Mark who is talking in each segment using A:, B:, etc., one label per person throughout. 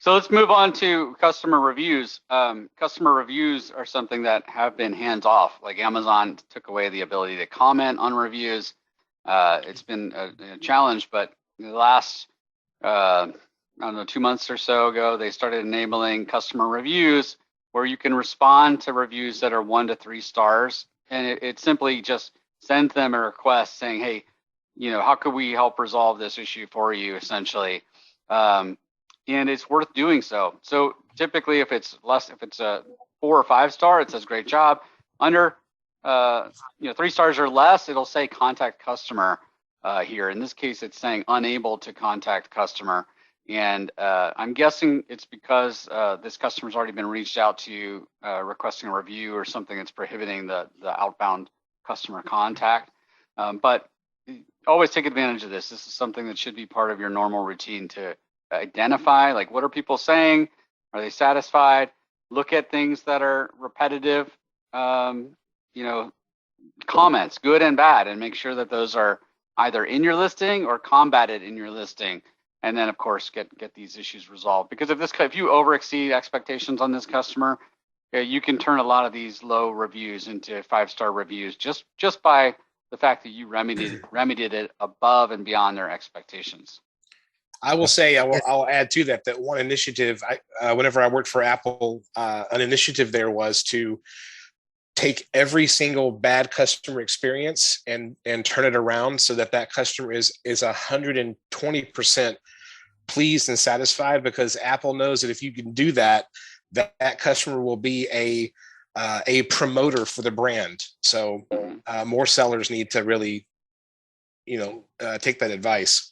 A: So let's move on to customer reviews. Customer reviews are something that have been hands off. Like Amazon took away the ability to comment on reviews. It's been a challenge, but the last, I don't know, 2 months or so ago, they started enabling customer reviews where you can respond to reviews that are 1 to 3 stars. And it simply just sends them a request saying, hey, how could we help resolve this issue for you, essentially. And it's worth doing so. So typically, if it's a 4 or 5 star, it says great job. Under 3 stars or less, it'll say contact customer here. In this case, it's saying unable to contact customer. And I'm guessing it's because this customer's already been reached out to requesting a review or something that's prohibiting the outbound customer contact. But always take advantage of this. This is something that should be part of your normal routine to identify, like, what are people saying? Are they satisfied? Look at things that are repetitive, comments, good and bad, and make sure that those are either in your listing or combated in your listing. And then, of course, get these issues resolved. Because if you over exceed expectations on this customer, you can turn a lot of these low reviews into 5-star reviews just by the fact that you remedied it above and beyond their expectations.
B: I will say, I'll add to that one initiative, whenever I worked for Apple, an initiative there was to take every single bad customer experience and turn it around so that customer is 120% pleased and satisfied, because Apple knows that if you can do that customer will be a promoter for the brand. So more sellers need to really, take that advice.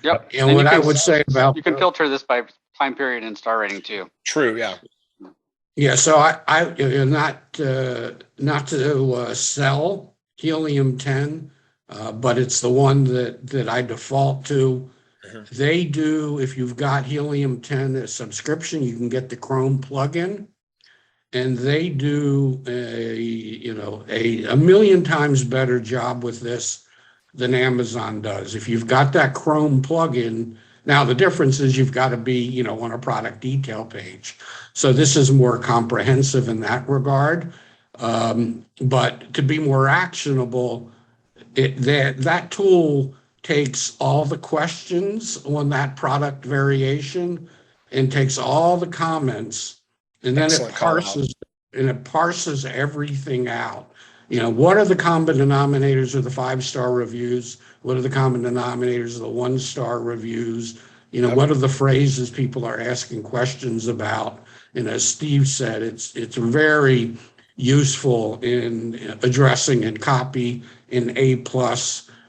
A: Yep.
C: And what I would say about,
A: you can filter this by time period and star rating too.
B: True. Yeah.
C: Yeah. So I not to sell Helium 10, but it's the one that I default to. Mm-hmm. They do, if you've got Helium 10 as subscription, you can get the Chrome plugin, and they do a million times better job with this than Amazon does. If you've got that Chrome plugin, now the difference is you've got to be, on a product detail page. So this is more comprehensive in that regard. But to be more actionable, that tool takes all the questions on that product variation and takes all the comments, and then it parses everything out. What are the common denominators of the 5-star reviews? What are the common denominators of the 1-star reviews? What are the phrases people are asking questions about? And as Steve said, it's very useful in addressing and copy in A+.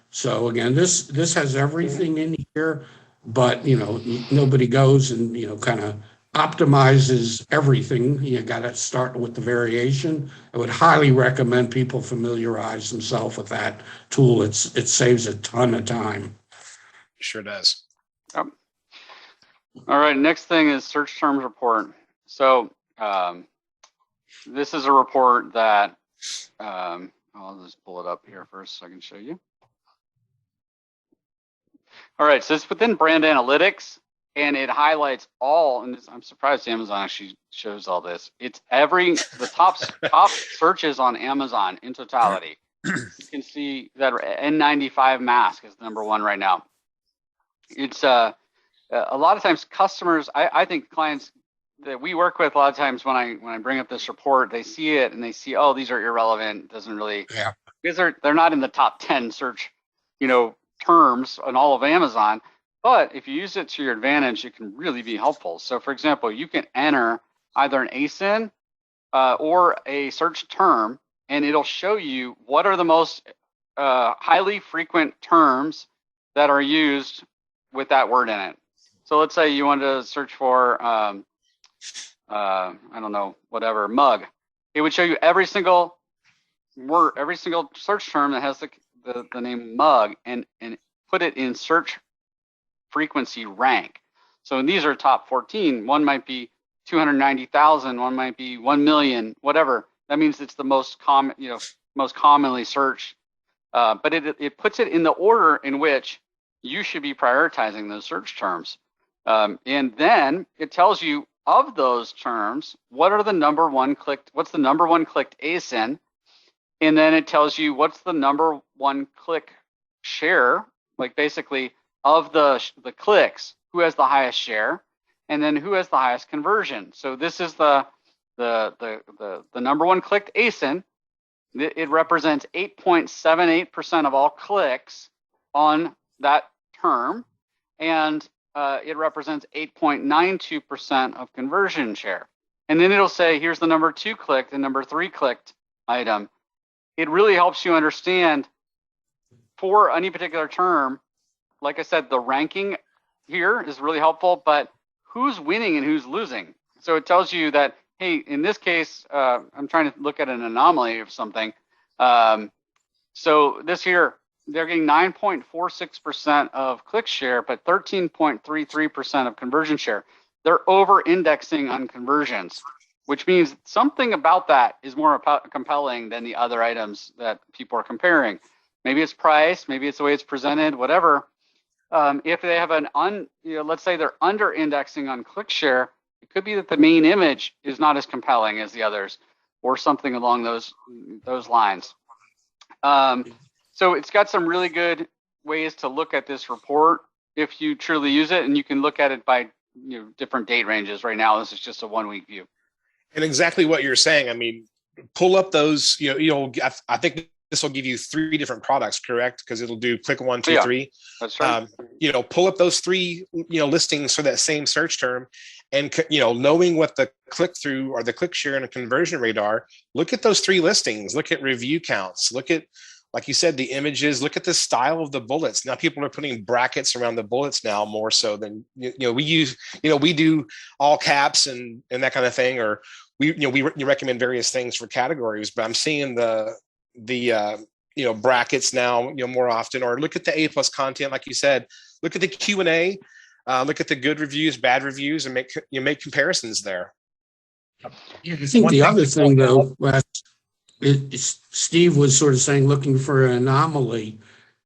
C: So again, this has everything in here, but nobody goes and kind of optimizes everything. You got to start with the variation. I would highly recommend people familiarize themselves with that tool. It saves a ton of time.
B: Sure does.
A: Yep. All right. Next thing is search terms report. So this is a report that I'll just pull it up here first so I can show you. All right. So it's within brand analytics. And it highlights all, and I'm surprised Amazon actually shows all this. It's the top searches on Amazon in totality. You can see that N95 mask is number 1 right now. It's a lot of times customers, I think clients that we work with, a lot of times when I bring up this report, they see it and they see, oh, these are irrelevant. Doesn't really, because they're not in the top 10 search, terms on all of Amazon. But if you use it to your advantage, it can really be helpful. So for example, you can enter either an ASIN or a search term, and it'll show you what are the most highly frequent terms that are used with that word in it. So let's say you want to search for, I don't know, whatever, mug. It would show you every single word, every single search term that has the name mug, and put it in search frequency rank. So these are top 14. One might be 290,000. One might be 1 million. Whatever. That means it's the most common, most commonly searched. But it puts it in the order in which you should be prioritizing those search terms. And then it tells you of those terms, what's the number one clicked ASIN, and then it tells you what's the number one click share, like basically of the clicks, who has the highest share, and then who has the highest conversion. So this is the number one clicked ASIN. It represents 8.78% of all clicks on that term, and it represents 8.92% of conversion share. And then it'll say, here's the number 2 clicked and number 3 clicked item. It really helps you understand for any particular term. Like I said, the ranking here is really helpful, but who's winning and who's losing. So it tells you that, hey, in this case, I'm trying to look at an anomaly of something. So this here, they're getting 9.46% of click share, but 13.33% of conversion share. They're over-indexing on conversions, which means something about that is more compelling than the other items that people are comparing. Maybe it's price, maybe it's the way it's presented, whatever. If they have let's say they're under-indexing on click share, it could be that the main image is not as compelling as the others, or something along those lines. So it's got some really good ways to look at this report if you truly use it, and you can look at it by different date ranges. Right now, this is just a 1 week view.
B: And exactly what you're saying. I mean, pull up those. I think this will give you 3 different products, correct? Because it'll do click 1, 2, 3.
A: That's right.
B: Pull up those 3 listings for that same search term, and knowing what the click through or the click share and a conversion rate are. Look at those 3 listings. Look at review counts. Look at, like you said, the images. Look at the style of the bullets. Now people are putting brackets around the bullets now more so than we use. We do all caps and that kind of thing, or we recommend various things for categories. But I'm seeing the brackets now more often. Or look at the A+ content, like you said. Look at the Q&A. Look at the good reviews, bad reviews, and make comparisons there.
C: Yeah, I think the other thing though, Steve was sort of saying looking for an anomaly.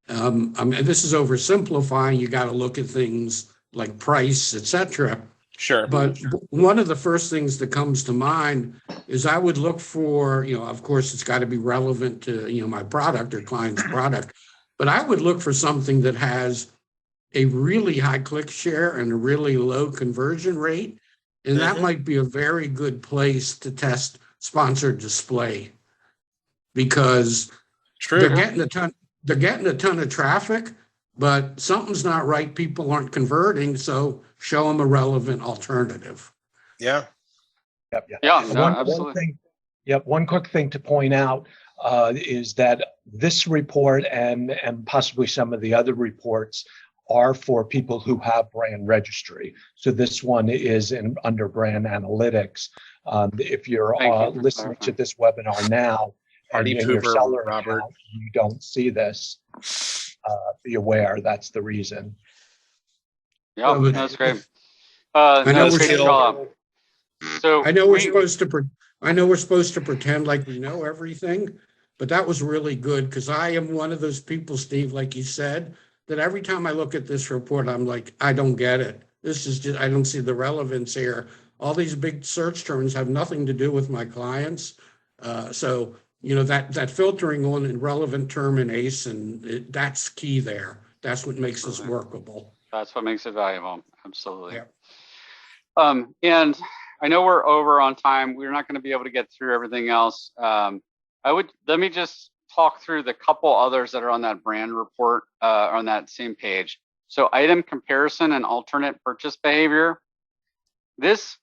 C: I mean, this is oversimplifying. You got to look at things like price, etc.
B: Sure.
C: But one of the first things that comes to mind is I would look for, of course, it's got to be relevant to, my product or client's product, but I would look for something that has a really high click share and a really low conversion rate. And that might be a very good place to test sponsored display, because they're getting a ton of traffic, but something's not right. People aren't converting, so show them a relevant alternative.
B: Yeah.
D: Yep.
A: Yeah. No, absolutely.
D: One quick thing to point out is that this report and possibly some of the other reports are for people who have brand registry. So this one is under brand analytics. If you're listening to this webinar now, and in your seller account, you don't see this, be aware that's the reason.
A: Yeah, that's great. That's great job. So
C: I know we're supposed to pretend like we know everything, but that was really good, because I am one of those people, Steve, like you said, that every time I look at this report, I'm like, I don't get it. This is just, I don't see the relevance here. All these big search terms have nothing to do with my clients. So that filtering on a relevant term in ASIN, that's key there. That's what makes this workable.
A: That's what makes it valuable. Absolutely. Yeah. And I know we're over on time. We're not going to be able to get through everything else. Let me just talk through the couple others that are on that brand report on that same page. So item comparison and alternate purchase behavior. Because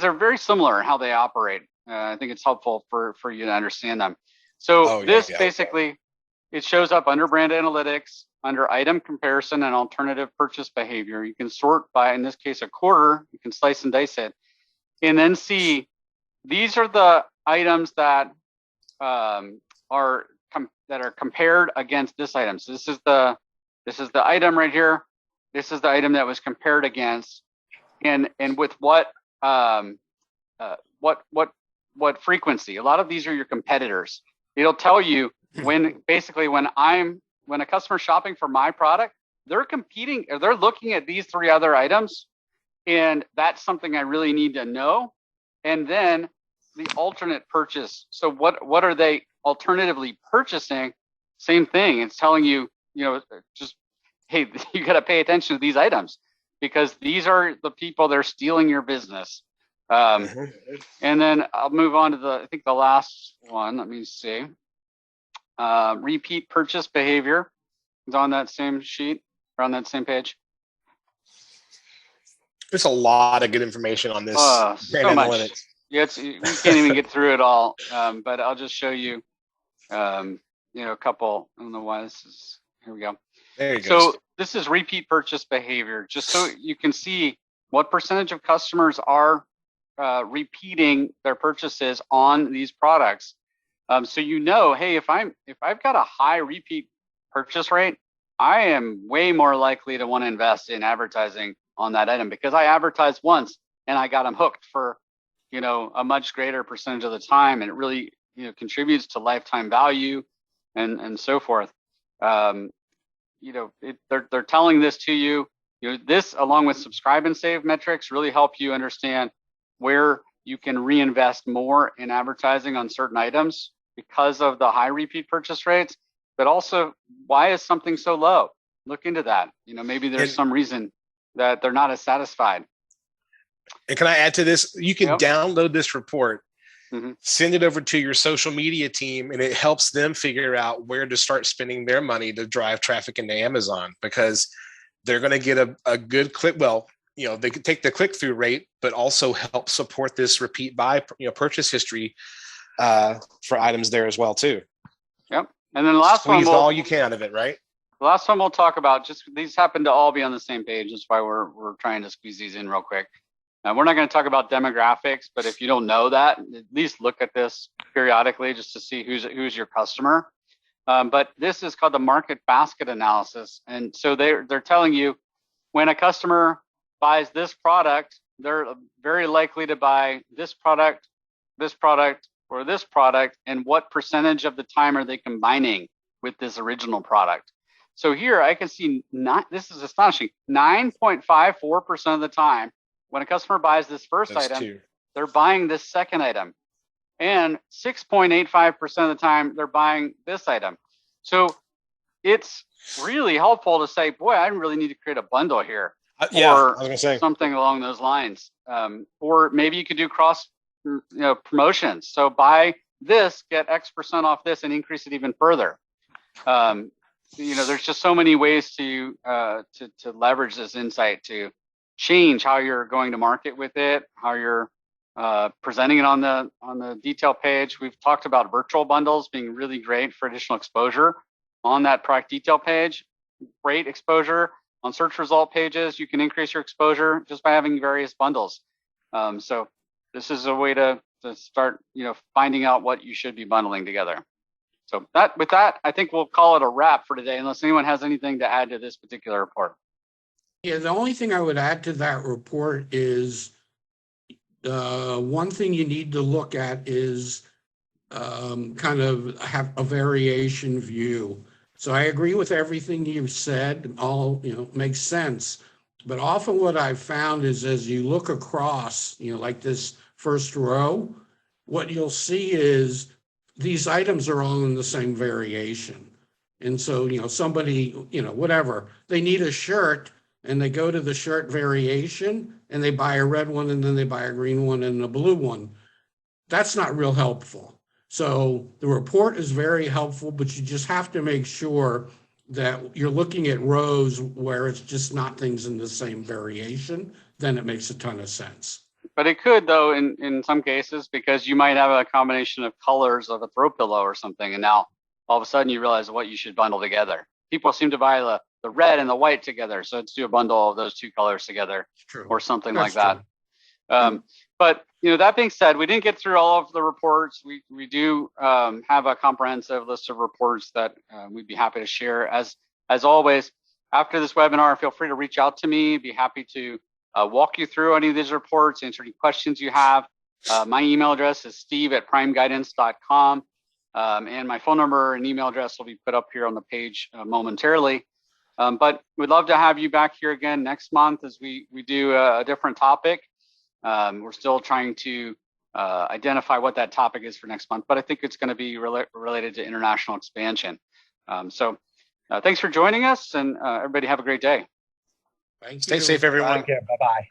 A: they're very similar in how they operate. I think it's helpful for you to understand them. So basically, it shows up under brand analytics, under item comparison and alternative purchase behavior. You can sort by, in this case, a quarter. You can slice and dice it, and then see these are the items that are compared against this item. So this is the item right here. This is the item that was compared against, and with what frequency. A lot of these are your competitors. It'll tell you when a customer's shopping for my product, they're competing, or they're looking at these 3 other items, and that's something I really need to know. And then the alternate purchase. So what are they alternatively purchasing? Same thing. It's telling you, just, hey, you got to pay attention to these items because these are the people that are stealing your business. And then I'll move on to I think the last one. Let me see. Repeat purchase behavior is on that same sheet or on that same page.
B: There's a lot of good information on this.
A: So much.
B: Analytics.
A: Yeah, we can't even get through it all. But I'll just show you, a couple. I don't know why this is. Here we go.
B: There you go.
A: So this is repeat purchase behavior, just so you can see what percentage of customers are repeating their purchases on these products. So hey, if I've got a high repeat purchase rate, I am way more likely to want to invest in advertising on that item because I advertised once and I got them hooked for a much greater percentage of the time, and it really contributes to lifetime value and so forth. They're telling this to you. This along with subscribe and save metrics really help you understand where you can reinvest more in advertising on certain items because of the high repeat purchase rates, but also why is something so low? Look into that. Maybe there's some reason that they're not as satisfied.
B: And can I add to this? You can download this report, send it over to your social media team, and it helps them figure out where to start spending their money to drive traffic into Amazon, because they're going to get a good click. Well, they could take the click-through rate, but also help support this repeat buy, purchase history for items there as well too. Yep. And then the last one, all you can out of it, right?
A: The last one we'll talk about, just these happen to all be on the same page. That's why we're trying to squeeze these in real quick. We're not going to talk about demographics, but if you don't know that, at least look at this periodically just to see who's your customer. But this is called the market basket analysis. And so they're telling you when a customer buys this product, they're very likely to buy this product, or this product, and what percentage of the time are they combining with this original product. So here I can see, this is astonishing, 9.54% of the time, when a customer buys this first item, they're buying this second item. And 6.85% of the time, they're buying this item. So it's really helpful to say, boy, I really need to create a bundle here. Or something along those lines. Or maybe you could do cross promotions. So buy this, get X% off this, and increase it even further. There's just so many ways to leverage this insight to change how you're going to market with it, how you're presenting it on the detail page. We've talked about virtual bundles being really great for additional exposure on that product detail page. Great exposure on search result pages. You can increase your exposure just by having various bundles. So this is a way to start, finding out what you should be bundling together. So with that, I think we'll call it a wrap for today, unless anyone has anything to add to this particular report.
C: Yeah, the only thing I would add to that report is one thing you need to look at is kind of have a variation view. So I agree with everything you've said, all makes sense. But often what I've found is as you look across, like this first row, what you'll see is these items are all in the same variation. And so, somebody, whatever, they need a shirt and they go to the shirt variation and they buy a red one and then they buy a green one and a blue one. That's not real helpful. So the report is very helpful, but you just have to make sure that you're looking at rows where it's just not things in the same variation. Then it makes a ton of sense.
A: But it could, though, in some cases, because you might have a combination of colors of a throw pillow or something, and now all of a sudden you realize what you should bundle together. People seem to buy the red and the white together, so let's do a bundle of those two colors together, or something like that. But that being said, we didn't get through all of the reports. We do have a comprehensive list of reports that we'd be happy to share. As always, after this webinar, feel free to reach out to me. Be happy to walk you through any of these reports, answer any questions you have. My email address is steve@primeguidance.com. And my phone number and email address will be put up here on the page momentarily. But we'd love to have you back here again next month as we do a different topic. We're still trying to identify what that topic is for next month, but I think it's going to be related to international expansion. So thanks for joining us, and everybody have a great day.
C: Thank you.
B: Stay safe, everyone.
D: Bye-bye.